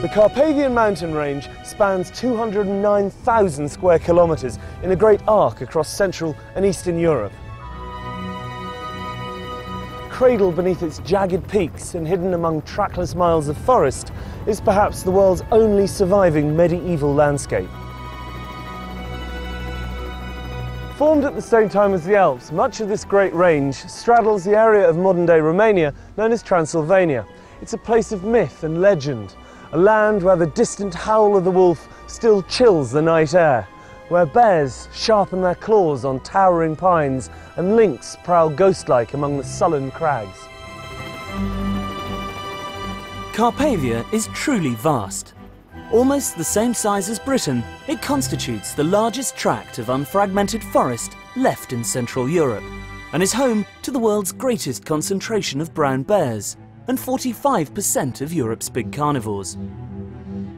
The Carpathian mountain range spans 209,000 square kilometres in a great arc across Central and Eastern Europe. Cradled beneath its jagged peaks and hidden among trackless miles of forest, is perhaps the world's only surviving medieval landscape. Formed at the same time as the Alps, much of this great range straddles the area of modern-day Romania known as Transylvania. It's a place of myth and legend, a land where the distant howl of the wolf still chills the night air, where bears sharpen their claws on towering pines and lynx prowl ghost-like among the sullen crags. Carpathia is truly vast. Almost the same size as Britain, it constitutes the largest tract of unfragmented forest left in Central Europe, and is home to the world's greatest concentration of brown bears and 45% of Europe's big carnivores.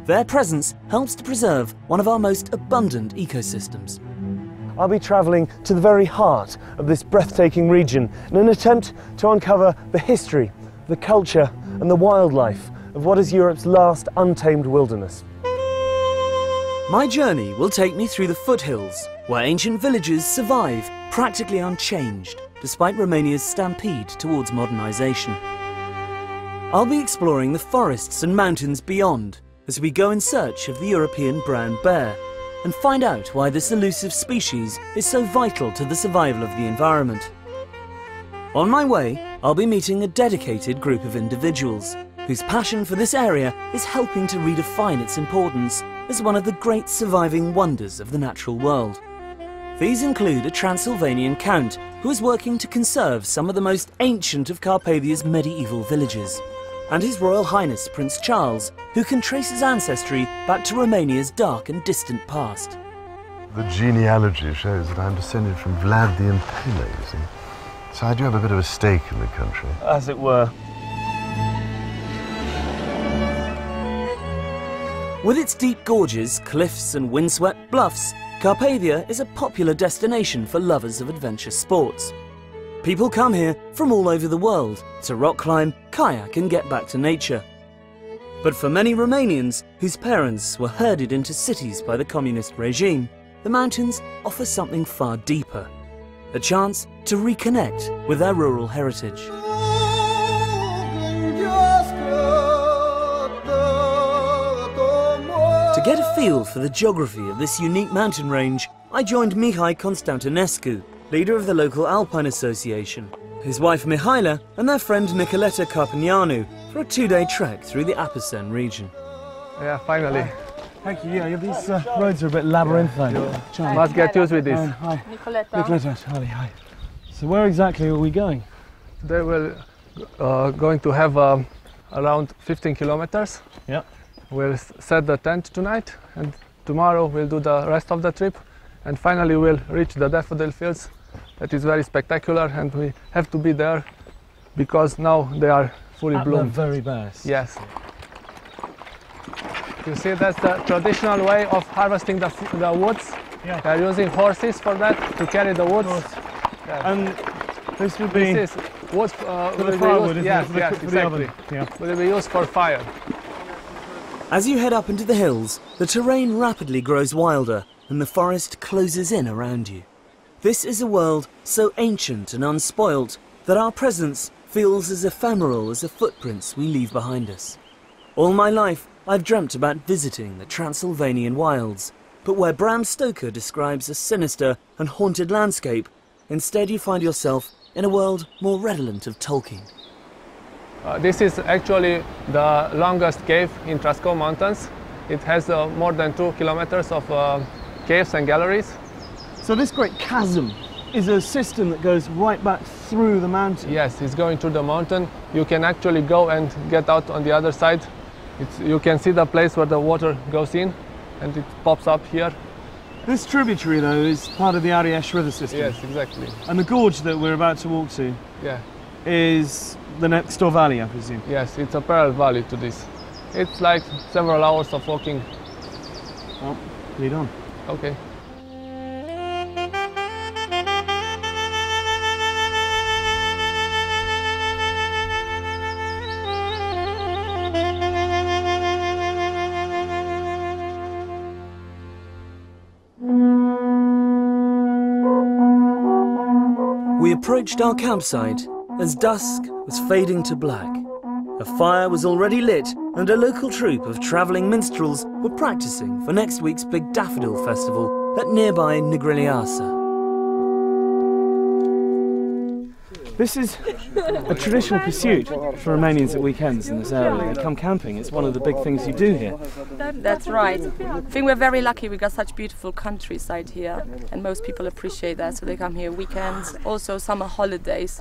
Their presence helps to preserve one of our most abundant ecosystems. I'll be travelling to the very heart of this breathtaking region in an attempt to uncover the history, the culture and the wildlife of what is Europe's last untamed wilderness. My journey will take me through the foothills, where ancient villages survive practically unchanged, despite Romania's stampede towards modernisation. I'll be exploring the forests and mountains beyond, as we go in search of the European brown bear and find out why this elusive species is so vital to the survival of the environment. On my way, I'll be meeting a dedicated group of individuals whose passion for this area is helping to redefine its importance as one of the great surviving wonders of the natural world. These include a Transylvanian count who is working to conserve some of the most ancient of Carpathia's medieval villages, and His Royal Highness Prince Charles, who can trace his ancestry back to Romania's dark and distant past. The genealogy shows that I'm descended from Vlad the Impaler, you see. So I do have a bit of a stake in the country. As it were. With its deep gorges, cliffs and windswept bluffs, Carpathia is a popular destination for lovers of adventure sports. People come here from all over the world to rock climb, kayak and get back to nature. But for many Romanians whose parents were herded into cities by the communist regime, the mountains offer something far deeper, a chance to reconnect with their rural heritage. To get a feel for the geography of this unique mountain range, I joined Mihai Constantinescu, leader of the local Alpine Association, his wife Mihaela and their friend Nicoleta Carpinianu for a two-day trek through the Apuseni region. Yeah, finally. Thank you. Yeah, these roads are a bit labyrinthine. You must get used with this. Hi. Nicoleta. Hi. So where exactly are we going? They will going to have around 15 kilometers. Yeah. We'll set the tent tonight, and tomorrow we'll do the rest of the trip, and finally we'll reach the daffodil fields. That is very spectacular, and we have to be there because now they are fully bloomed. At the very best. Yes. You see, that's the traditional way of harvesting the woods. Yeah. They're using horses for that, to carry the woods. Yeah. And this would be... This is wood for the firewood, exactly. Yeah. Will be used for fire. As you head up into the hills, the terrain rapidly grows wilder and the forest closes in around you. This is a world so ancient and unspoilt that our presence feels as ephemeral as the footprints we leave behind us. All my life, I've dreamt about visiting the Transylvanian wilds, but where Bram Stoker describes a sinister and haunted landscape, instead you find yourself in a world more redolent of Tolkien. This is actually the longest cave in Trascou Mountains. It has more than 2 kilometers of caves and galleries. So this great chasm is a system that goes right back through the mountain? Yes, it's going through the mountain. You can actually go and get out on the other side. You can see the place where the water goes in, and it pops up here. This tributary, though, is part of the Ariash river system. Yes, exactly. And the gorge that we're about to walk to is the next door valley, I presume? Yes, it's a parallel valley to this. It's like several hours of walking. Well, lead on. Okay. We approached our campsite as dusk was fading to black. A fire was already lit and a local troupe of travelling minstrels were practising for next week's big daffodil festival at nearby Nigrigliasa. This is a traditional pursuit for Romanians at weekends in this area. They come camping, it's one of the big things you do here. That's right. I think we're very lucky we got such beautiful countryside here, and most people appreciate that, so they come here weekends, also summer holidays.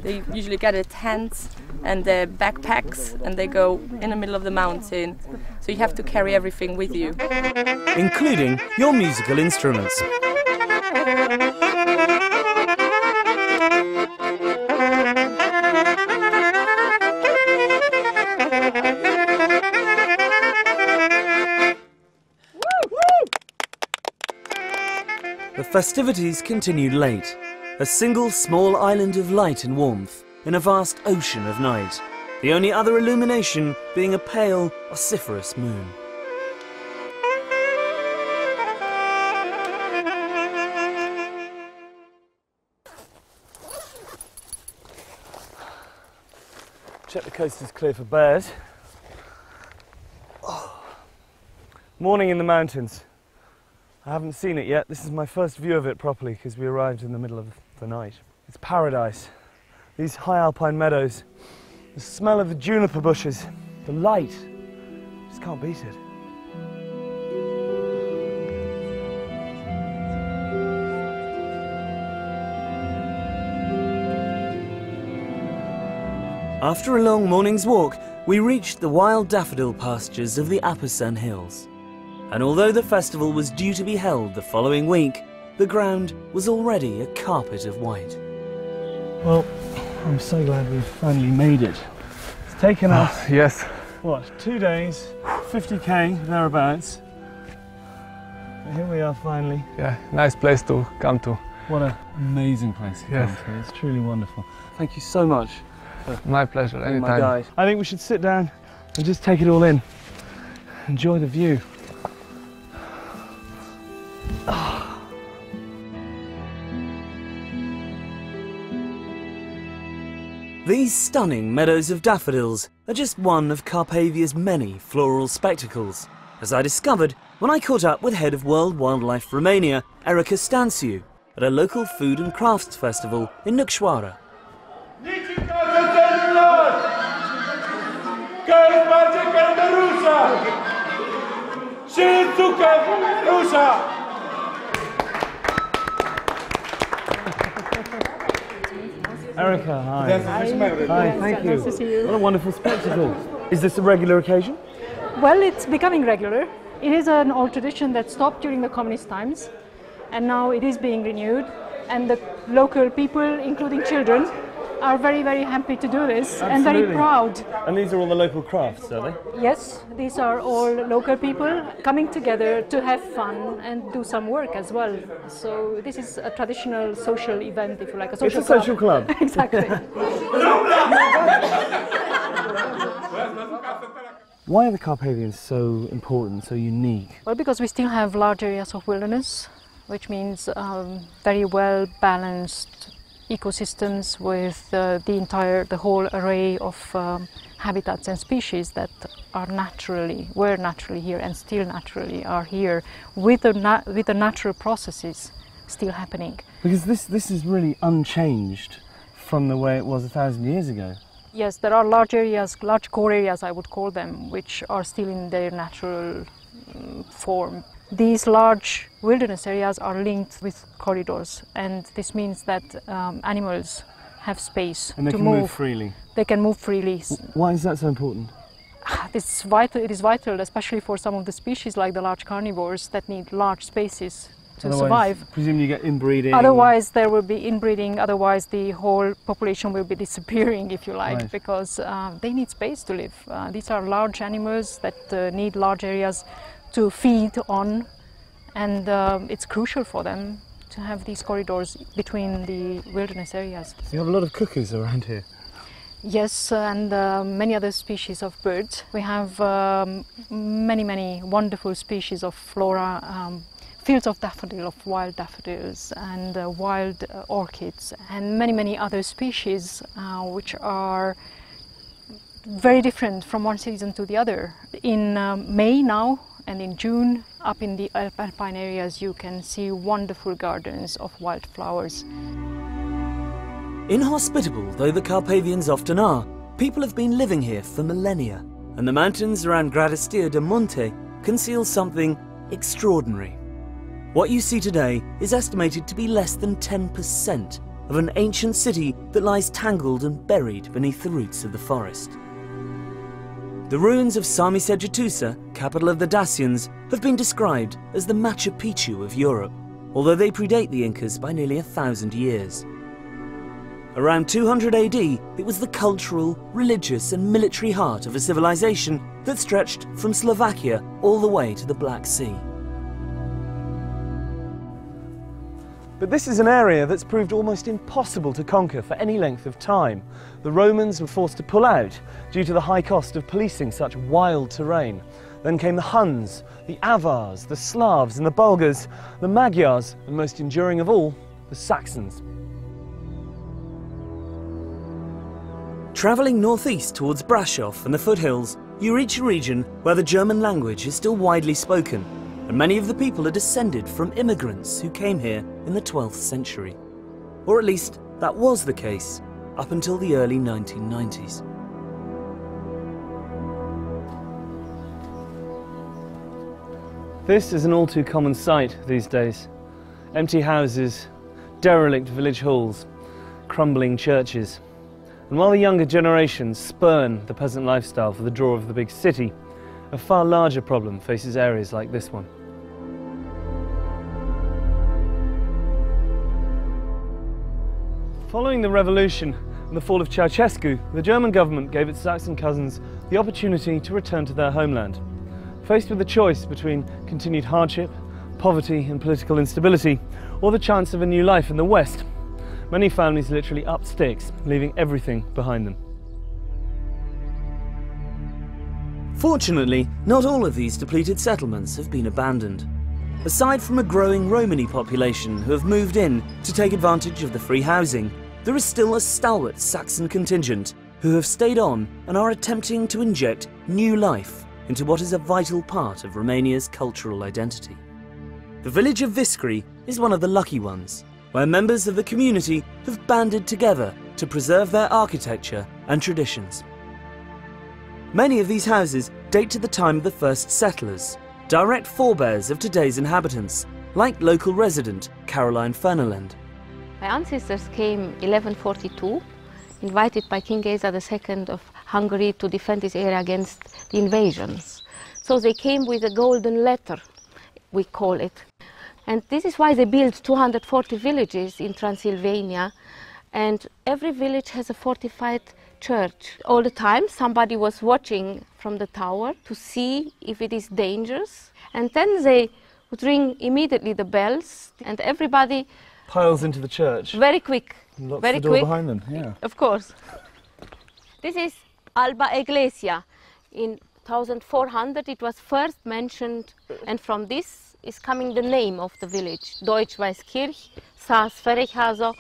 They usually get a tent and their backpacks and they go in the middle of the mountain, so you have to carry everything with you. Including your musical instruments. The festivities continued late, a single small island of light and warmth in a vast ocean of night, the only other illumination being a pale, vociferous moon. Check the coast is clear for bears. Oh. Morning in the mountains. I haven't seen it yet. This is my first view of it properly because we arrived in the middle of the night. It's paradise. These high alpine meadows, the smell of the juniper bushes, the light. Just can't beat it. After a long morning's walk, we reached the wild daffodil pastures of the Apasan Hills. And although the festival was due to be held the following week, the ground was already a carpet of white. Well, I'm so glad we've finally made it. It's taken us, Yes. what, 2 days, 50k, thereabouts. And here we are finally. Yeah, nice place to come to. What an amazing place to come Yes. to. It's truly wonderful. Thank you so much. My pleasure, Being my anytime. guide. I think we should sit down and just take it all in. Enjoy the view. These stunning meadows of daffodils are just one of Carpathia's many floral spectacles, as I discovered when I caught up with head of World Wildlife Romania, Erica Stanciu, at a local food and crafts festival in Nucșoara. Erica, hi. Hi, thank you. Nice to see you. What a wonderful spectacle. Is this a regular occasion? Well, it's becoming regular. It is an old tradition that stopped during the communist times, and now it is being renewed. And the local people, including children, are very, very happy to do this. Absolutely. And very proud. And these are all the local crafts, are they? Yes, these are all local people coming together to have fun and do some work as well. So this is a traditional social event, if you like, a social It's a social club. Exactly. Why are the Carpathians so important, so unique? Well, because we still have large areas of wilderness, which means very well balanced ecosystems with the whole array of habitats and species that were naturally here and still naturally are here, with the natural processes still happening. Because this is really unchanged from the way it was 1,000 years ago. Yes, there are large areas, large core areas I would call them, which are still in their natural form. These large wilderness areas are linked with corridors, and this means that animals have space And they to can move freely. They can move freely. Why is that so important? This is vital. It is vital, especially for some of the species like the large carnivores that need large spaces to Otherwise, survive. presumably you get inbreeding. Otherwise, there will be inbreeding. Otherwise, the whole population will be disappearing, if you like, Right. because they need space to live. These are large animals that need large areas to feed on, and it's crucial for them to have these corridors between the wilderness areas. So you have a lot of cuckoos around here. Yes, and many other species of birds. We have many wonderful species of flora, fields of daffodil, of wild daffodils and wild orchids and many other species which are very different from one season to the other. In May now and in June, up in the alpine areas, you can see wonderful gardens of wildflowers. Inhospitable though the Carpathians often are, people have been living here for millennia, and the mountains around Gradistia de Monte conceal something extraordinary. What you see today is estimated to be less than 10% of an ancient city that lies tangled and buried beneath the roots of the forest. The ruins of Sarmisegetusa, capital of the Dacians, have been described as the Machu Picchu of Europe, although they predate the Incas by nearly 1,000 years. Around 200 AD, it was the cultural, religious and military heart of a civilization that stretched from Slovakia all the way to the Black Sea. But this is an area that's proved almost impossible to conquer for any length of time. The Romans were forced to pull out due to the high cost of policing such wild terrain. Then came the Huns, the Avars, the Slavs and the Bulgars, the Magyars, and most enduring of all, the Saxons. Travelling northeast towards Brasov and the foothills, you reach a region where the German language is still widely spoken, and many of the people are descended from immigrants who came here in the 12th century. Or at least that was the case up until the early 1990s. This is an all too common sight these days. Empty houses, derelict village halls, crumbling churches. And while the younger generations spurn the peasant lifestyle for the draw of the big city, a far larger problem faces areas like this one. Following the revolution and the fall of Ceausescu, the German government gave its Saxon cousins the opportunity to return to their homeland. Faced with the choice between continued hardship, poverty and political instability, or the chance of a new life in the West, many families literally upped sticks, leaving everything behind them. Fortunately, not all of these depleted settlements have been abandoned. Aside from a growing Romani population who have moved in to take advantage of the free housing, there is still a stalwart Saxon contingent who have stayed on and are attempting to inject new life into what is a vital part of Romania's cultural identity. The village of Viscri is one of the lucky ones, where members of the community have banded together to preserve their architecture and traditions. Many of these houses date to the time of the first settlers, direct forebears of today's inhabitants, like local resident Caroline Fernelend. My ancestors came 1142, invited by King Geza II of Hungary to defend this area against the invasions. So they came with a golden letter, we call it. And this is why they built 240 villages in Transylvania, and every village has a fortified church. All the time somebody was watching from the tower to see if it is dangerous, and then they would ring immediately the bells, and everybody Piles into the church. very quick, Locks very the door quick. behind them, yeah. Of course. This is Alba Iglesia. In 1400 it was first mentioned, and from this is coming the name of the village. Deutsch-Weißkirch, Saas-Ferechhazo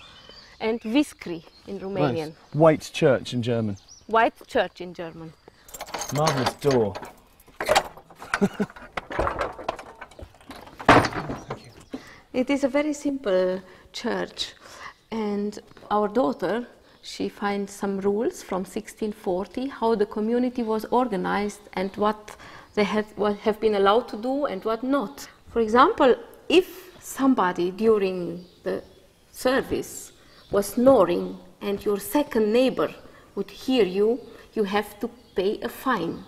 and Viscri in Romanian. Nice. White church in German. White church in German. Marvellous door. It is a very simple church, and our daughter, she finds some rules from 1640, how the community was organized and what they have been allowed to do and what not. For example, if somebody during the service was snoring and your second neighbor would hear you, you have to pay a fine.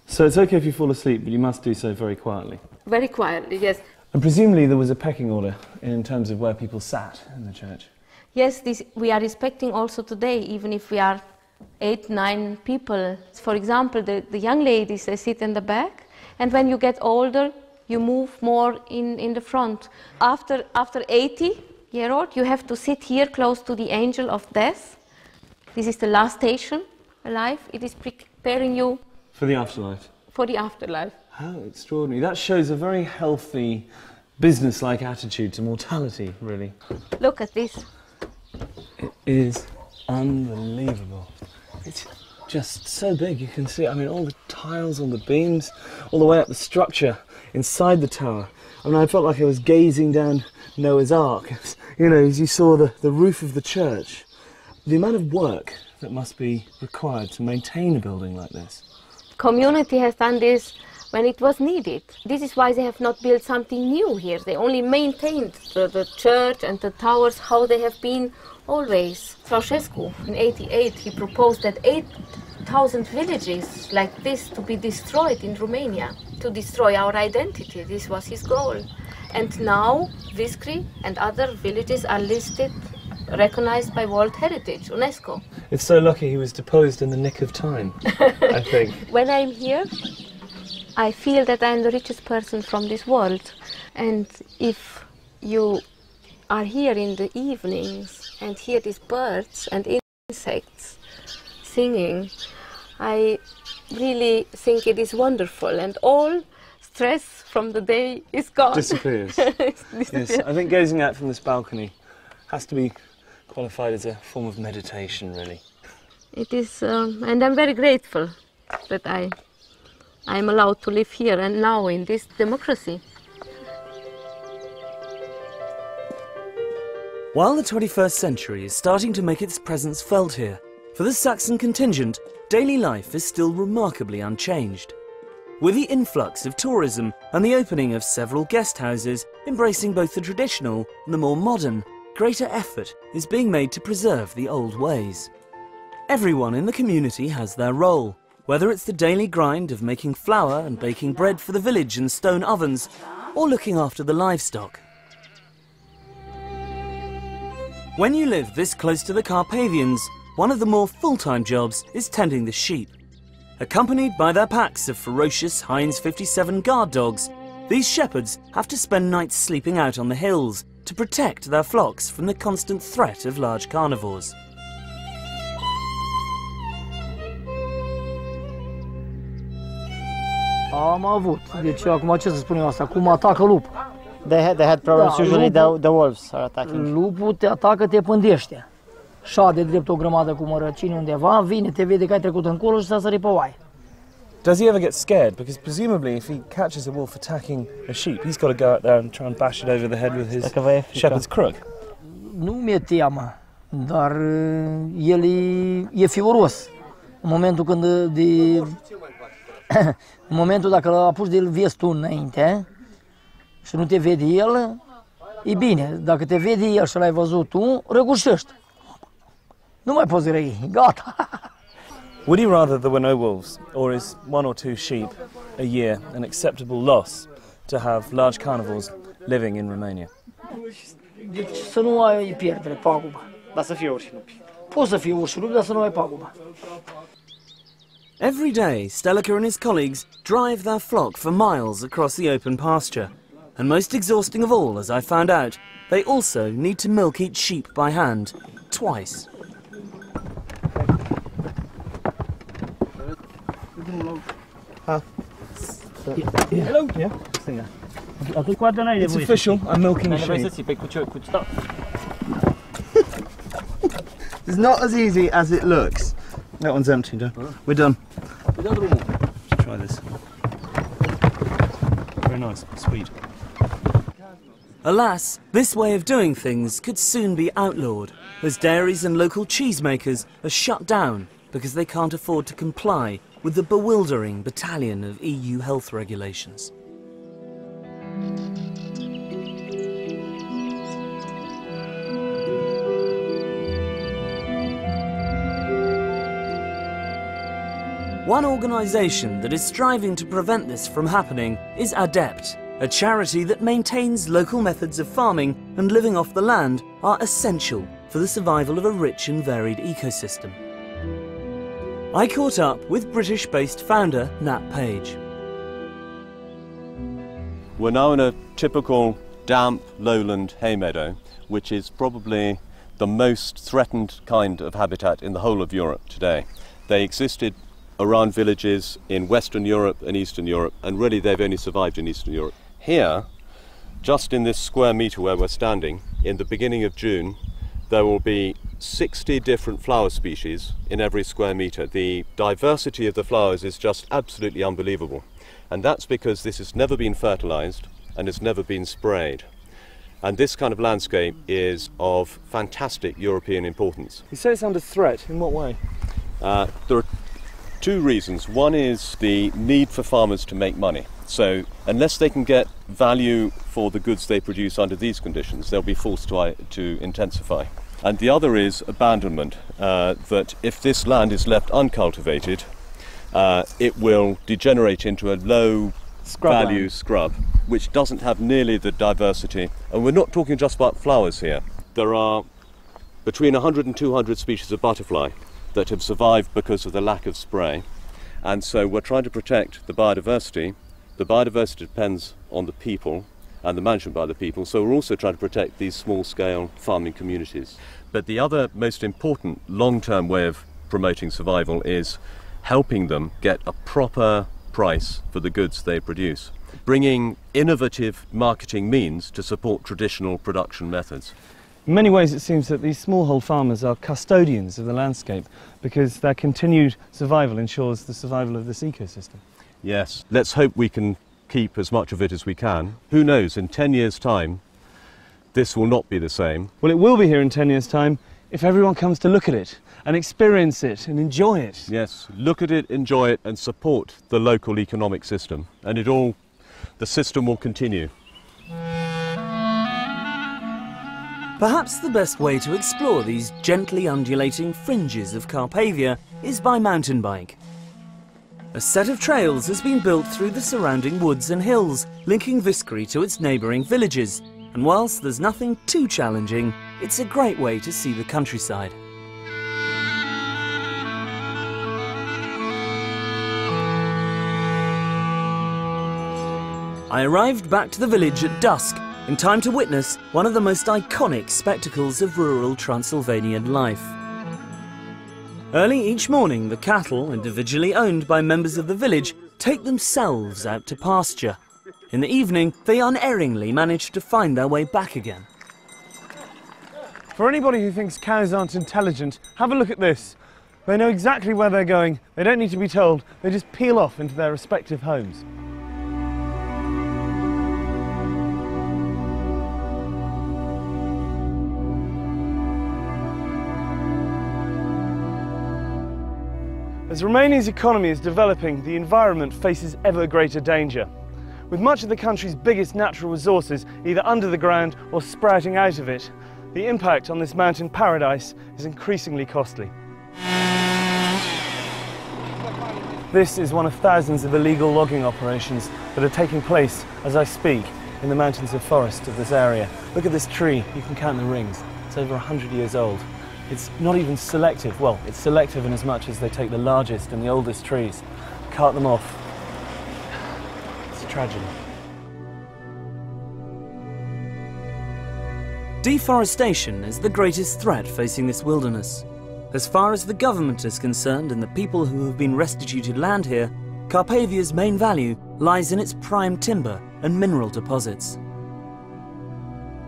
So it's okay if you fall asleep, but you must do so very quietly. Very quietly, yes. And presumably there was a pecking order in terms of where people sat in the church. Yes, this we are respecting also today, even if we are 8, 9 people. For example, the young ladies, they sit in the back, and when you get older, you move more in the front. After 80-year-old, you have to sit here close to the angel of death. This is the last station alive. It is preparing you For the afterlife. for the afterlife. How extraordinary. That shows a very healthy business-like attitude to mortality, really. Look at this. It is unbelievable. It's just so big, you can see, I mean, all the tiles on the beams, all the way up the structure inside the tower. I mean, I felt like I was gazing down Noah's Ark, you know, as you saw the roof of the church. The amount of work that must be required to maintain a building like this. Community has done this when it was needed. This is why they have not built something new here. They only maintained the church and the towers how they have been always. Ceausescu, in '88, he proposed that 8,000 villages like this to be destroyed in Romania, to destroy our identity. This was his goal. And now Viscri and other villages are listed, recognized by World Heritage, UNESCO. It's so lucky he was deposed in the nick of time, I think. When I'm here, I feel that I'm the richest person from this world. And if you are here in the evenings and hear these birds and insects singing, I really think it is wonderful, and all stress from the day is gone. Disappears. Yes, I think gazing out from this balcony has to be qualified as a form of meditation, really. It is, and I'm very grateful that I'm allowed to live here and now in this democracy. While the 21st century is starting to make its presence felt here, for the Saxon contingent, daily life is still remarkably unchanged. With the influx of tourism and the opening of several guest houses embracing both the traditional and the more modern, greater effort is being made to preserve the old ways. Everyone in the community has their role, whether it's the daily grind of making flour and baking bread for the village in stone ovens, or looking after the livestock. When you live this close to the Carpathians, one of the more full-time jobs is tending the sheep. Accompanied by their packs of ferocious Heinz 57 guard dogs, these shepherds have to spend nights sleeping out on the hills to protect their flocks from the constant threat of large carnivores. Am avut. Deci acum ce să spun eu asta? Cum atacă lup? They had problems. Usually the wolves are attacking. Lupul te atacă, te pândește. Șade drept o grămadă cu mărăcini undeva, vine, te vede că ai trecut încolo și s-a sărit pe oaie. Does he ever get scared? Because presumably if he catches a wolf attacking a sheep, he's got to go out there and try and bash it over the head with his shepherd's crook. Nu mi-e teamă, dar el e fioros. În momentul când în momentul dacă îl apuci de-l vezi tu înainte și nu te vede el, e bine. Dacă te vede el și l-ai văzut tu, răgușești. Nu mai poți răi, gata. Would you rather there were no wolves, or is 1 or 2 sheep a year an acceptable loss to have large carnivores living in Romania? Deci să nu ai pierdere, pagubă. Dar să fie urși lupi. Poți să fie urși lupi, dar să nu ai pagubă. Every day, Stelika and his colleagues drive their flock for miles across the open pasture. And most exhausting of all, as I found out, they also need to milk each sheep by hand, twice. Hello. Yeah. It's official. I'm milking sheep. It's not as easy as it looks. That one's empty. We're done. Let's try this. Very nice. Sweet. Alas, this way of doing things could soon be outlawed, as dairies and local cheesemakers are shut down because they can't afford to comply with the bewildering battalion of EU health regulations. One organisation that is striving to prevent this from happening is ADEPT, a charity that maintains local methods of farming and living off the land are essential for the survival of a rich and varied ecosystem. I caught up with British-based founder Nat Page. We're now in a typical damp lowland hay meadow, which is probably the most threatened kind of habitat in the whole of Europe today. They existed around villages in Western Europe and Eastern Europe, and really they've only survived in Eastern Europe. Here, just in this square metre where we're standing, in the beginning of June, there will be 60 different flower species in every square metre. The diversity of the flowers is just absolutely unbelievable. And that's because this has never been fertilised and has never been sprayed. And this kind of landscape is of fantastic European importance. You say it's under threat. In what way? There are two reasons. One is the need for farmers to make money. So unless they can get value for the goods they produce under these conditions, they'll be forced to intensify. And the other is abandonment, that if this land is left uncultivated, it will degenerate into a low value scrub, which doesn't have nearly the diversity. And we're not talking just about flowers here. There are between 100 and 200 species of butterfly that have survived because of the lack of spray. And so we're trying to protect the biodiversity. The biodiversity depends on the people and the management by the people, so we're also trying to protect these small-scale farming communities. But the other most important long-term way of promoting survival is helping them get a proper price for the goods they produce, bringing innovative marketing means to support traditional production methods. In many ways it seems that these smallhold farmers are custodians of the landscape because their continued survival ensures the survival of this ecosystem. Yes, let's hope we can keep as much of it as we can. Who knows, in 10 years' time, this will not be the same. Well, it will be here in 10 years' time if everyone comes to look at it and experience it and enjoy it. Yes, look at it, enjoy it, and support the local economic system. And the system will continue. Perhaps the best way to explore these gently undulating fringes of Carpathia is by mountain bike. A set of trails has been built through the surrounding woods and hills, linking Viskri to its neighbouring villages, and whilst there's nothing too challenging, it's a great way to see the countryside. I arrived back to the village at dusk, in time to witness one of the most iconic spectacles of rural Transylvanian life. Early each morning, the cattle, individually owned by members of the village, take themselves out to pasture. In the evening, they unerringly manage to find their way back again. For anybody who thinks cows aren't intelligent, have a look at this. They know exactly where they're going, they don't need to be told, they just peel off into their respective homes. As Romania's economy is developing, the environment faces ever greater danger. With much of the country's biggest natural resources either under the ground or sprouting out of it, the impact on this mountain paradise is increasingly costly. This is one of thousands of illegal logging operations that are taking place as I speak in the mountains of forest of this area. Look at this tree, you can count the rings. It's over 100 years old. It's not even selective. Well, it's selective in as much as they take the largest and the oldest trees, cart them off. It's a tragedy. Deforestation is the greatest threat facing this wilderness. As far as the government is concerned and the people who have been restituted land here, Carpathia's main value lies in its prime timber and mineral deposits.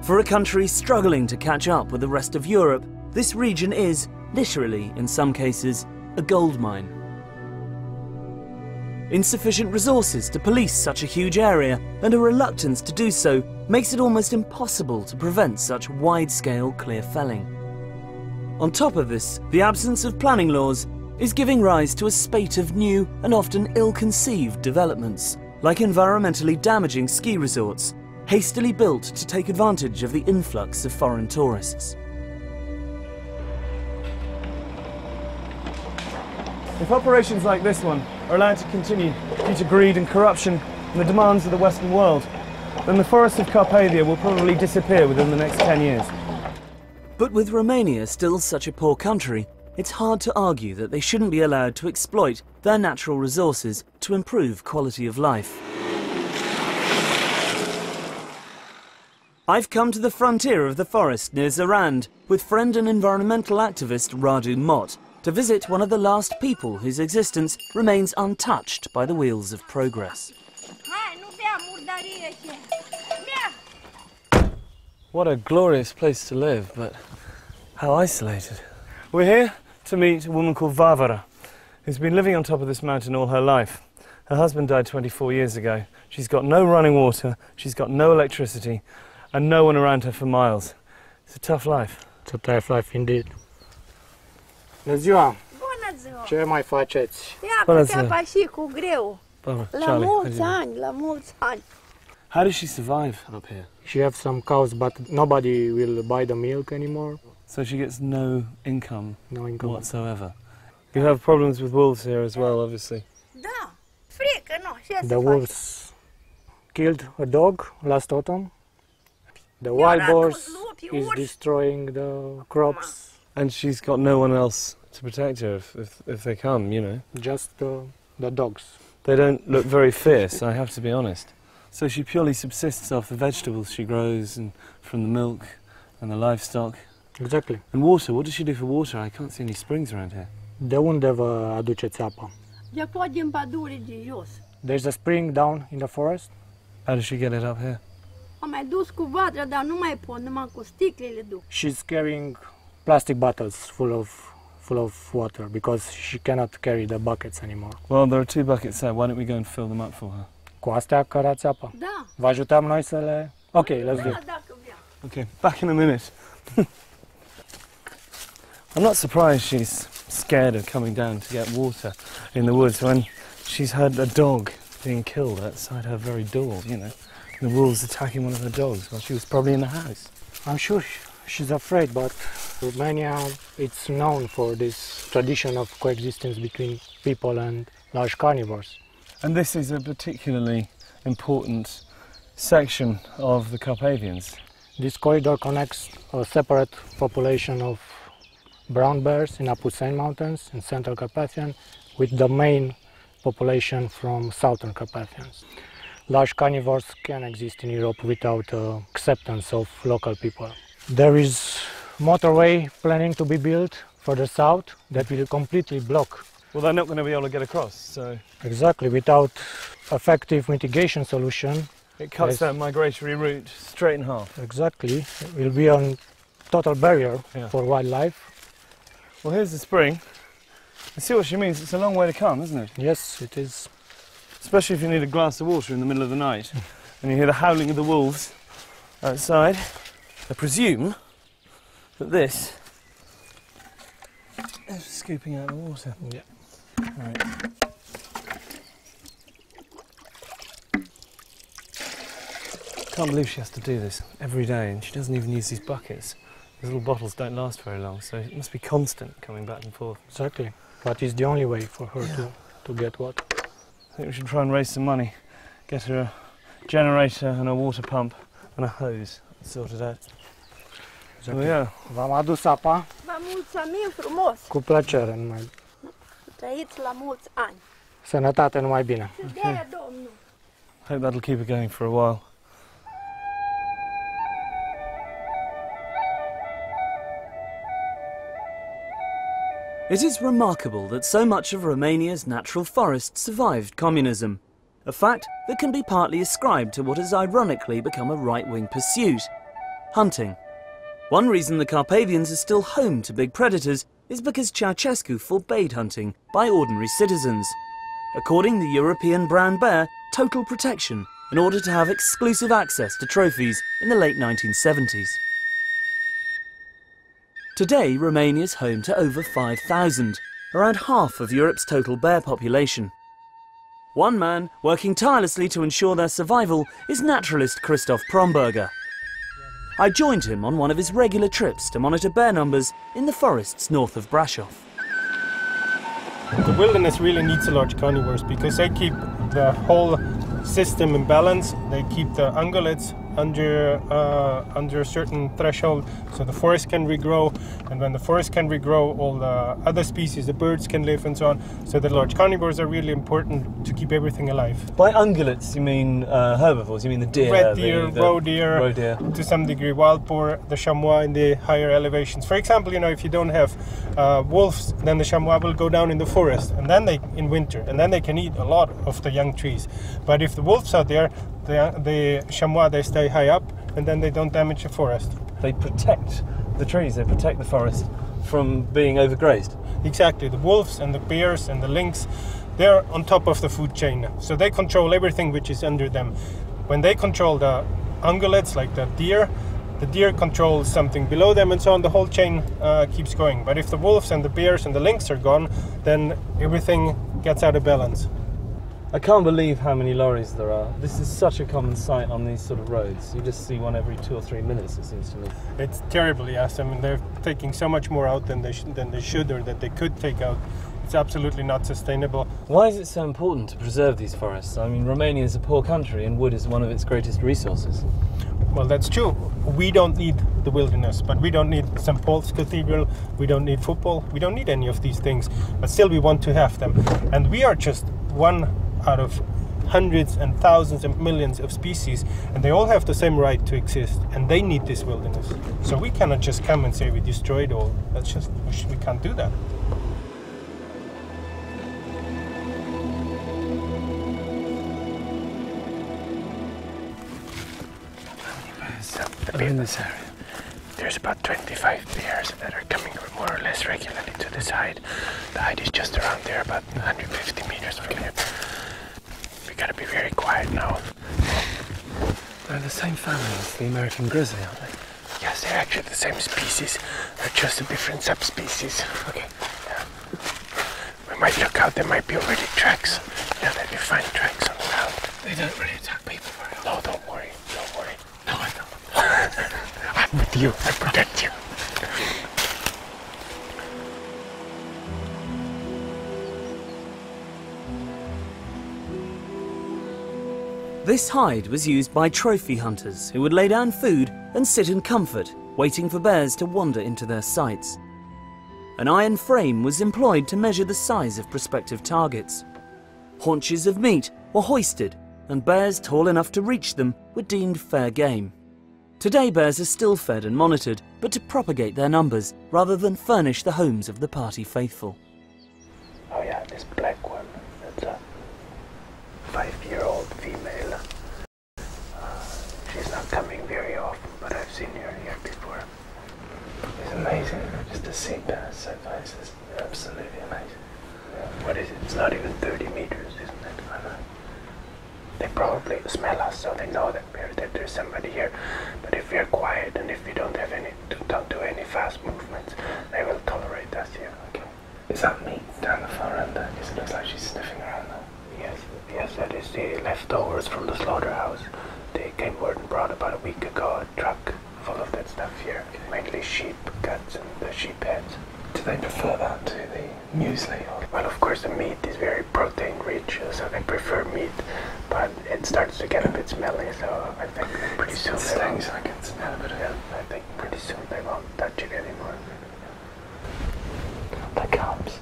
For a country struggling to catch up with the rest of Europe, this region is, literally in some cases, a gold mine. Insufficient resources to police such a huge area and a reluctance to do so makes it almost impossible to prevent such wide-scale clear felling. On top of this, the absence of planning laws is giving rise to a spate of new and often ill-conceived developments, like environmentally damaging ski resorts, hastily built to take advantage of the influx of foreign tourists. If operations like this one are allowed to continue due to greed and corruption and the demands of the Western world, then the forests of Carpathia will probably disappear within the next 10 years. But with Romania still such a poor country, it's hard to argue that they shouldn't be allowed to exploit their natural resources to improve quality of life. I've come to the frontier of the forest near Zarand with friend and environmental activist Radu Mot to visit one of the last people whose existence remains untouched by the wheels of progress. What a glorious place to live, but how isolated. We're here to meet a woman called Varvara, who's been living on top of this mountain all her life. Her husband died 24 years ago. She's got no running water, she's got no electricity, and no one around her for miles. It's a tough life. It's a tough life indeed. Bună ziua! Bună ziua! Ce mai faceți? Ia treaba și cu greu. Barbara, La Charlie, mulți ani, la mulți ani. how does she survive up here? She has some cows, but nobody will buy the milk anymore. So she gets no income, No income whatsoever. You have problems with wolves here as well, obviously. Da, frică, nu, ce să The faci? wolves killed a dog last autumn. The wild boars is destroying the crops. And she's got no one else to protect her if they come, you know. Just the dogs. They don't look very fierce, I have to be honest. So she purely subsists off the vegetables she grows and from the milk and the livestock. Exactly. And water, what does she do for water? I can't see any springs around here. De unde vă aduceți apa? De tot din pădure de jos. There's a spring down in the forest. How does she get it up here? Am mai dus cu vatra, dar nu mai pot, numai cu sticlele duc. She's carrying plastic bottles full of water because she cannot carry the buckets anymore. Well, there are 2 buckets there. Why don't we go and fill them up for her? Cu astea cărați apa. Da. Vă ajutăm noi să le... Ok, let's do it. Dacă vrea. Okay, back in a minute. I'm not surprised she's scared of coming down to get water in the woods when she's heard a dog being killed outside her very door, you know. The wolves attacking one of her dogs while she was probably in the house. I'm sure she's afraid, but Romania, it's known for this tradition of coexistence between people and large carnivores. And this is a particularly important section of the Carpathians. This corridor connects a separate population of brown bears in Apuseni Mountains in central Carpathian with the main population from southern Carpathians. Large carnivores can exist in Europe without acceptance of local people. There is motorway planning to be built further south that will completely block. Well, they're not going to be able to get across, so... Exactly, without effective mitigation solution. It cuts that migratory route straight in half. Exactly, it will be a total barrier for wildlife. Well, here's the spring. I see what she means, it's a long way to come, isn't it? Yes, it is. Especially if you need a glass of water in the middle of the night and you hear the howling of the wolves outside. I presume that this is scooping out the water. Yeah. Right. Can't believe she has to do this every day, and she doesn't even use these buckets. These little bottles don't last very long, so it must be constant coming back and forth. Exactly, but it's the only way for her to get water. I think we should try and raise some money, get her a generator and a water pump and a hose sorted out. Exactly. So, yeah. V-am adus apa. Vă mulțumim frumos. Cu plăcere, numai. Trăiți la mulți ani. Sănătate, numai bine. De-aia, Domnul. Hope that'll keep her going for a while. It is remarkable that so much of Romania's natural forests survived communism, a fact that can be partly ascribed to what has ironically become a right-wing pursuit: hunting. One reason the Carpathians are still home to big predators is because Ceausescu forbade hunting by ordinary citizens, according the European brown bear total protection in order to have exclusive access to trophies in the late 1970s. Today, Romania is home to over 5,000, around half of Europe's total bear population. One man working tirelessly to ensure their survival is naturalist Christoph Promberger. I joined him on one of his regular trips to monitor bear numbers in the forests north of Brasov. The wilderness really needs the large carnivores because they keep the whole system in balance. They keep the ungulates under a certain threshold, so the forest can regrow, and when the forest can regrow, all the other species, the birds can live and so on. So the large carnivores are really important to keep everything alive. By ungulates you mean herbivores, you mean the deer? Red deer, the roe deer, to some degree wild boar, the chamois in the higher elevations. For example, you know, if you don't have wolves, then the chamois will go down in the forest, and then in winter, and then they can eat a lot of the young trees. But if the wolves are there, the chamois, they stay high up, and then they don't damage the forest. They protect the trees, they protect the forest from being overgrazed. Exactly. The wolves and the bears and the lynx, they're on top of the food chain. So they control everything which is under them. When they control the ungulates, like the deer controls something below them, and so on. The whole chain keeps going. But if the wolves and the bears and the lynx are gone, then everything gets out of balance. I can't believe how many lorries there are. This is such a common sight on these sort of roads. You just see one every 2 or 3 minutes, it seems to me. It's terrible, yes. I mean, they're taking so much more out than they should, or that they could take out. It's absolutely not sustainable. Why is it so important to preserve these forests? I mean, Romania is a poor country and wood is one of its greatest resources. Well, that's true. We don't need the wilderness, but we don't need St. Paul's Cathedral, we don't need football, we don't need any of these things, but still we want to have them. And we are just one out of hundreds and thousands and millions of species, and they all have the same right to exist, and they need this wilderness. So we cannot just come and say we destroyed all. That's just, we can't do that. In this area, there's about 25 bears that are coming more or less regularly to the side. The height is just around there, about 150 meters from here. We gotta be very quiet now. They're the same family as the American grizzly, aren't they? Yes, they're actually the same species. They're just a different subspecies. Okay. Yeah. We might look out, there might be already tracks. Yeah, that we find tracks on the ground. They don't really attack people very often. No, don't worry, don't worry. No, I don't. I'm with you, I protect you. This hide was used by trophy hunters who would lay down food and sit in comfort, waiting for bears to wander into their sights. An iron frame was employed to measure the size of prospective targets. Haunches of meat were hoisted, and bears tall enough to reach them were deemed fair game. Today bears are still fed and monitored, but to propagate their numbers rather than furnish the homes of the party faithful. Oh yeah, this black one, that's a 5-year-old female. She's not coming very often, but I've seen her here before. It's amazing just to see bears so close. It's absolutely amazing. Yeah. What is it? It's not even 30 meters, isn't it? I know. They probably smell us, so they know that there's somebody here. But if we're quiet and if we don't do any fast movements, they will tolerate us here. Okay. Is that meat down the far end there? Because it looks like she's sniffing around there. Yes, that is the leftovers from the slaughterhouse. They came word and brought about a week ago a truck full of that stuff here. Okay. Mainly sheep guts and the sheep heads. Do they prefer that to the muesli? Or? Well, of course the meat is very protein rich, so they prefer meat, but it starts to get a bit smelly, so I think pretty soon they won't. I can smell a bit of it. I think pretty soon they won't touch it anymore. The cubs?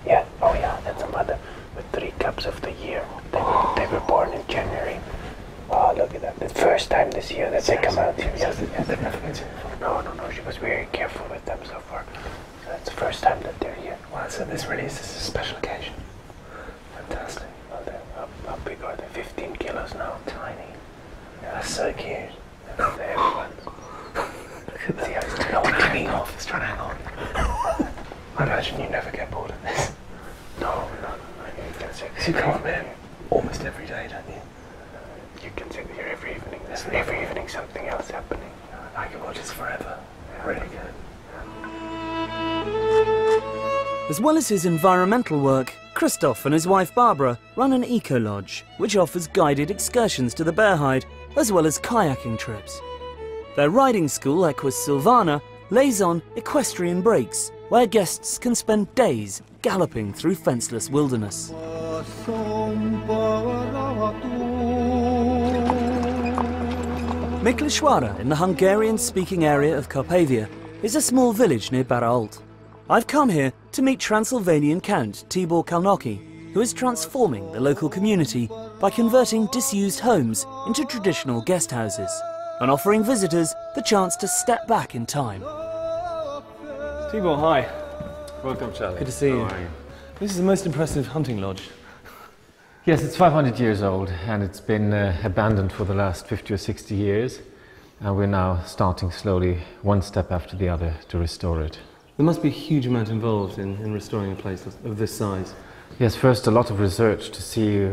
Yeah, oh yeah, that's a mother with 3 cubs of the year. They were born in January. Oh, look at that. The first time this year that they come out here. Yes, they've never been here before. No, she was very careful with them so far. So that's the first time that they're here. Wow, so this really is a special occasion. Fantastic. Well, how big are they? 15 kilos now. Tiny. Yeah. That's so cute. They're everyone. Look at that. It's hanging off. It's trying to hang on. I imagine you never get bored of this. No. You can sit you come up here almost every day, don't you? You can sit here every evening. There's every evening something else happening. I can watch this forever. Yeah. Really good. As well as his environmental work, Christoph and his wife Barbara run an eco-lodge, which offers guided excursions to the bear hide, as well as kayaking trips. Their riding school, Equus Silvana, lays on equestrian breaks, where guests can spend days galloping through fenceless wilderness. Miklișoara, in the Hungarian-speaking area of Carpathia, is a small village near Barault. I've come here to meet Transylvanian Count Tibor Kalnoki, who is transforming the local community by converting disused homes into traditional guest houses and offering visitors the chance to step back in time. Tibor, hi. Welcome, Charlie. Good to see you. How are you? This is the most impressive hunting lodge. Yes, it's 500 years old and it's been abandoned for the last 50 or 60 years. and we're now starting slowly, one step after the other, to restore it. There must be a huge amount involved in restoring a place of this size. Yes, first a lot of research to see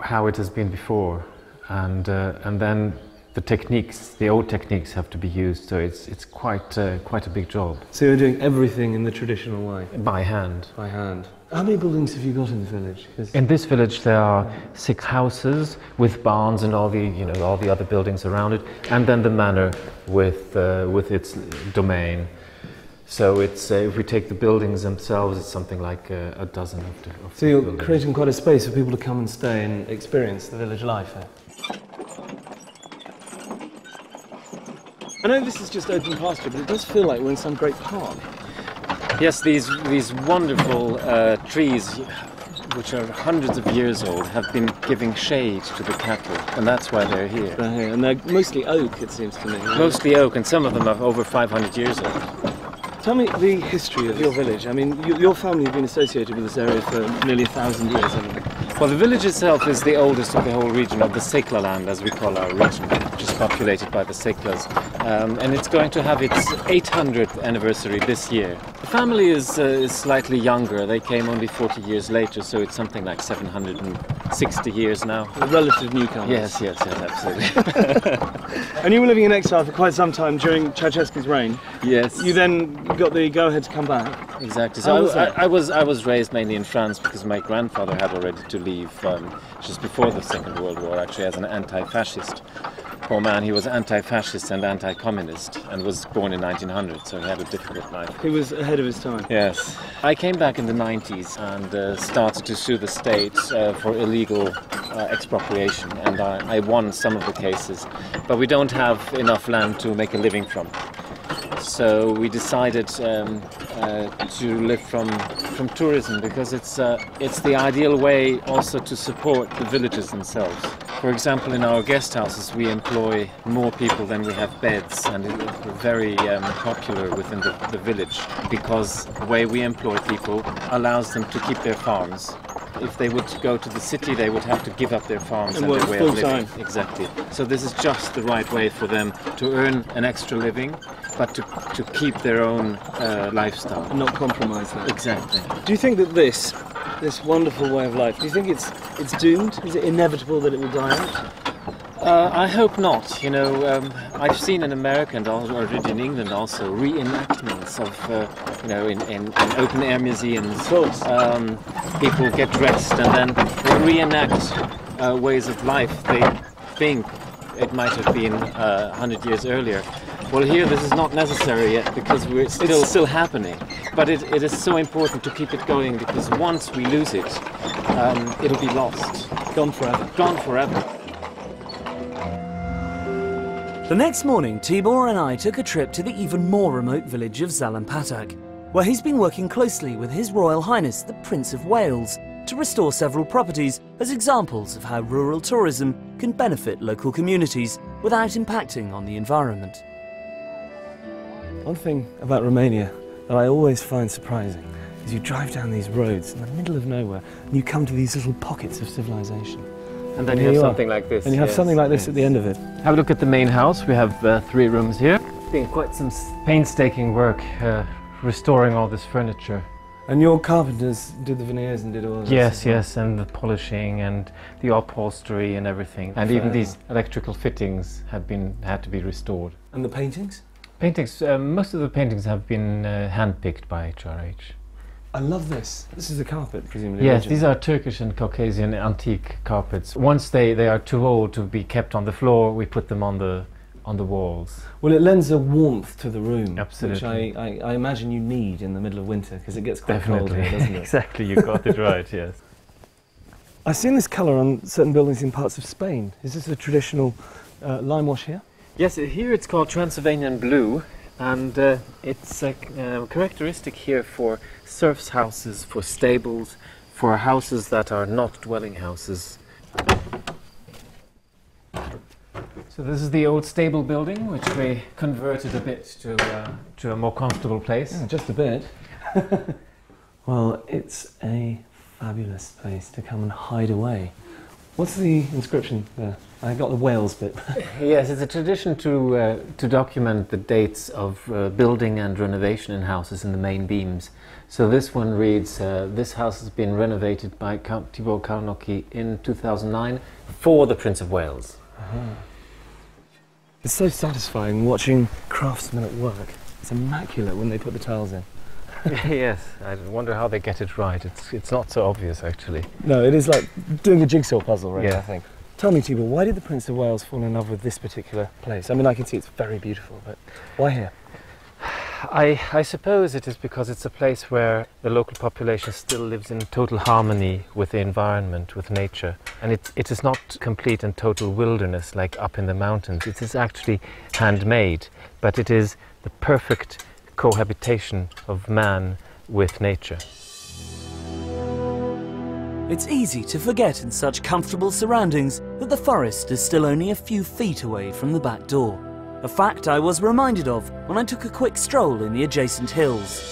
how it has been before, and then the techniques, the old techniques, have to be used. So it's quite a big job. So you're doing everything in the traditional way? By hand. By hand. How many buildings have you got in the village? In this village there are 6 houses with barns and all the other buildings around it, and then the manor with its domain. So it's if we take the buildings themselves, it's something like a dozen of So you're buildings. creating quite a space for people to come and stay and experience the village life. I know this is just open pasture, but it does feel like we're in some great park. Yes, these wonderful trees, which are hundreds of years old, have been giving shade to the cattle, and that's why they're here. They're here, and they're mostly oak, it seems to me. Mostly oak, and some of them are over 500 years old. Tell me the history of your village. I mean, your family have been associated with this area for nearly 1,000 years, haven't they? Well, the village itself is the oldest of the whole region, of the Sekla land, as we call our region, which is populated by the Seklas. And it's going to have its 800th anniversary this year. The family is slightly younger. They came only 40 years later, so it's something like 760 years now. A relative newcomer. Yes, absolutely. And you were living in exile for quite some time during Ceausescu's reign. Yes. You then got the go-ahead to come back. Exactly. So I was raised mainly in France because my grandfather had already to leave just before the Second World War, actually, as an anti-fascist. Poor man, he was anti-fascist and anti-communist and was born in 1900, so he had a difficult life. He was ahead of his time. Yes. I came back in the 90s and started to sue the state for illegal expropriation, and I won some of the cases, but we don't have enough land to make a living from. So we decided to live from tourism, because it's the ideal way also to support the villages themselves. For example, in our guest houses we employ more people than we have beds, and we're very popular within the village, because the way we employ people allows them to keep their farms. If they would go to the city, they would have to give up their farms and their way of living. Exactly. So this is just the right way for them to earn an extra living, but to keep their own lifestyle. And not compromise that. Exactly. Do you think that this wonderful way of life, do you think it's doomed? Is it inevitable that it will die out? I hope not. You know, I've seen in America and already in England also reenactments of, in open-air museums. People get dressed and then reenact ways of life they think it might have been 100 years earlier. Well, here this is not necessary yet, because it's still happening. But it is so important to keep it going, because once we lose it, it'll be lost. Gone forever. Gone forever. The next morning, Tibor and I took a trip to the even more remote village of Zalampatak, where he's been working closely with His Royal Highness the Prince of Wales to restore several properties as examples of how rural tourism can benefit local communities without impacting on the environment. One thing about Romania that I always find surprising is you drive down these roads in the middle of nowhere and you come to these little pockets of civilization. And then you have something like this. And you have something like this at the end of it. Have a look at the main house. We have 3 rooms here. It's been quite some painstaking work restoring all this furniture. And your carpenters did the veneers and did all of this? Yes, and the polishing and the upholstery and everything. And even these electrical fittings had to be restored. And the paintings? Paintings, most of the paintings have been hand-picked by HRH. I love this. This is the carpet, presumably. Yes, original. these are Turkish and Caucasian antique carpets. Once they are too old to be kept on the floor, we put them on the walls. Well, it lends a warmth to the room. Absolutely. Which I imagine you need in the middle of winter, because it gets quite cold here, doesn't it? Exactly, you got it right, yes. I've seen this colour on certain buildings in parts of Spain. Is this a traditional lime wash here? Yes, here it's called Transylvanian blue, and it's a characteristic here for serfs' houses, for stables, for houses that are not dwelling houses. So this is the old stable building, which we converted a bit to a more comfortable place. Yeah, just a bit. Well, it's a fabulous place to come and hide away What's the inscription there? I got the Wales bit. Yes, it's a tradition to document the dates of building and renovation in houses in the main beams. So this one reads, this house has been renovated by Count Thibaut Carnocky in 2009 for the Prince of Wales. It's so satisfying watching craftsmen at work. It's immaculate when they put the tiles in. Yes, I wonder how they get it right. It's not so obvious, actually. No, it is like doing a jigsaw puzzle, really, Yeah. I think. Tell me, Thibaut, why did the Prince of Wales fall in love with this particular place? I mean, I can see it's very beautiful, but why here? I suppose it is because it's a place where the local population still lives in total harmony with the environment, with nature. And it is not complete and total wilderness like up in the mountains. It is actually handmade, but it is the perfect cohabitation of man with nature. It's easy to forget in such comfortable surroundings that the forest is still only a few feet away from the back door. A fact I was reminded of when I took a quick stroll in the adjacent hills.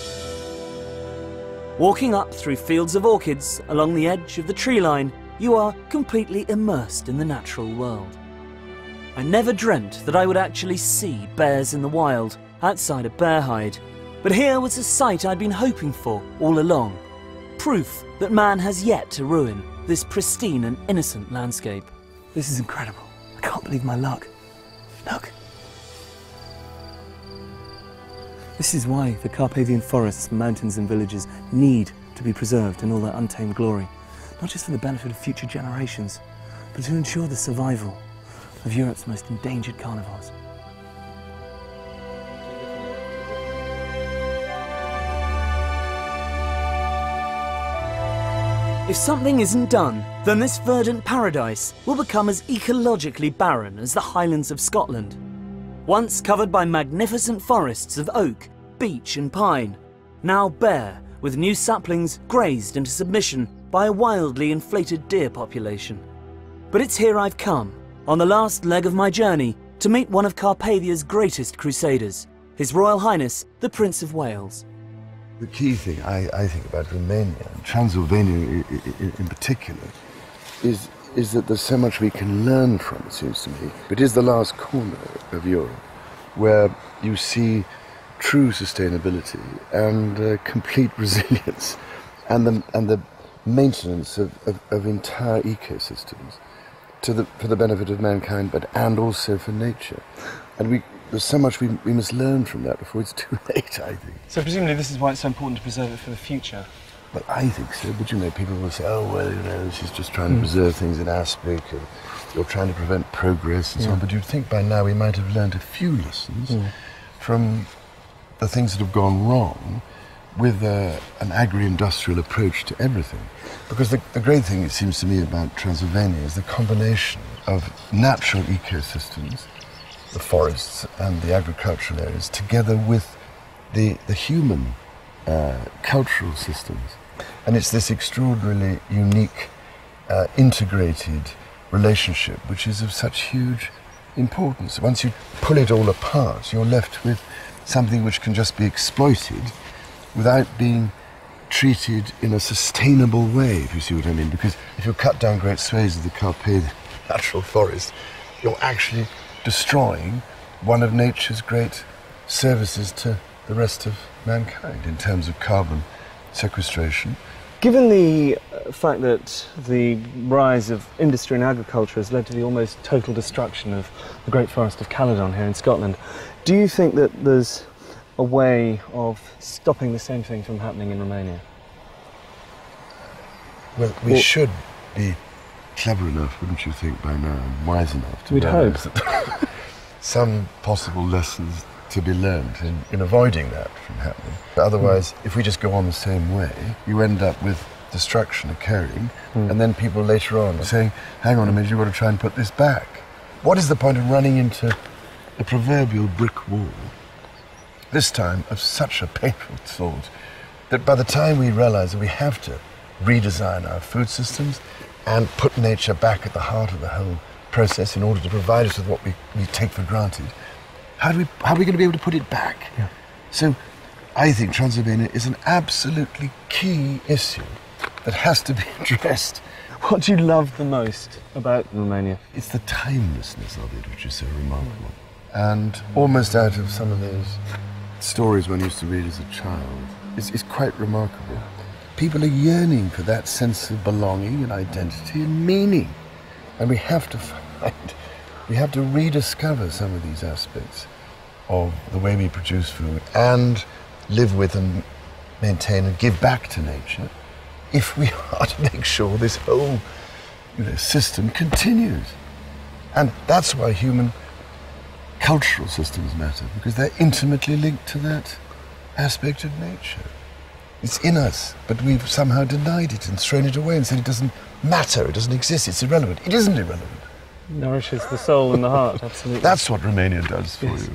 Walking up through fields of orchids along the edge of the tree line, you are completely immersed in the natural world. I never dreamt that I would actually see bears in the wild outside of Bearhide, but here was a sight I'd been hoping for all along. Proof that man has yet to ruin this pristine and innocent landscape. This is incredible. I can't believe my luck. Look. This is why the Carpathian forests, mountains and villages need to be preserved in all their untamed glory. Not just for the benefit of future generations, but to ensure the survival of Europe's most endangered carnivores. If something isn't done, then this verdant paradise will become as ecologically barren as the Highlands of Scotland. Once covered by magnificent forests of oak, beech and pine, now bare with new saplings grazed into submission by a wildly inflated deer population. But it's here I've come, on the last leg of my journey, to meet one of Carpathia's greatest crusaders, His Royal Highness, the Prince of Wales. The key thing I think about Romania, and Transylvania in particular, is that there's so much we can learn from, it seems to me. It is the last corner of Europe where you see true sustainability and complete resilience and the maintenance of entire ecosystems for the benefit of mankind, and also for nature. And there's so much we must learn from that before it's too late, I think. So presumably this is why it's so important to preserve it for the future. Well, I think so, but people will say, oh, well, this is just trying to preserve things in aspic, or you're trying to prevent progress and so on. But you'd think by now we might have learned a few lessons from the things that have gone wrong with an agri-industrial approach to everything. Because the great thing, it seems to me, about Transylvania is the combination of natural ecosystems, the forests and the agricultural areas, together with the human cultural systems. And it's this extraordinarily unique, integrated relationship which is of such huge importance. Once you pull it all apart, you're left with something which can just be exploited without being treated in a sustainable way, if you see what I mean. Because if you cut down great swathes of the Carpathian natural forest, you're actually destroying one of nature's great services to the rest of mankind in terms of carbon sequestration. Given the fact that the rise of industry and agriculture has led to the almost total destruction of the Great Forest of Caledon here in Scotland, do you think that there's a way of stopping the same thing from happening in Romania? Well, we should be clever enough, wouldn't you think, by now, and wise enough to We'd hope. that some possible lessons to be learned in avoiding that from happening. But otherwise, if we just go on the same way, you end up with destruction occurring, and then people later on saying, hang on a minute, you've got to try and put this back. What is the point of running into the proverbial brick wall, this time of such a painful sort, that by the time we realise that we have to redesign our food systems and put nature back at the heart of the whole process in order to provide us with what we take for granted, how are we going to be able to put it back? Yeah. So I think Transylvania is an absolutely key issue that has to be addressed What do you love the most about Romania? It's the timelessness of it, which is so remarkable. And almost out of some of those stories one used to read as a child, it's quite remarkable. People are yearning for that sense of belonging and identity and meaning. And we have to rediscover some of these aspects of the way we produce food and live with and maintain and give back to nature if we are to make sure this whole system continues. And that's why human cultural systems matter, because they're intimately linked to that aspect of nature. It's in us, but we've somehow denied it and thrown it away and said it doesn't matter, it doesn't exist, it's irrelevant. It isn't irrelevant. Nourishes the soul and the heart, absolutely. That's what Romania does for you.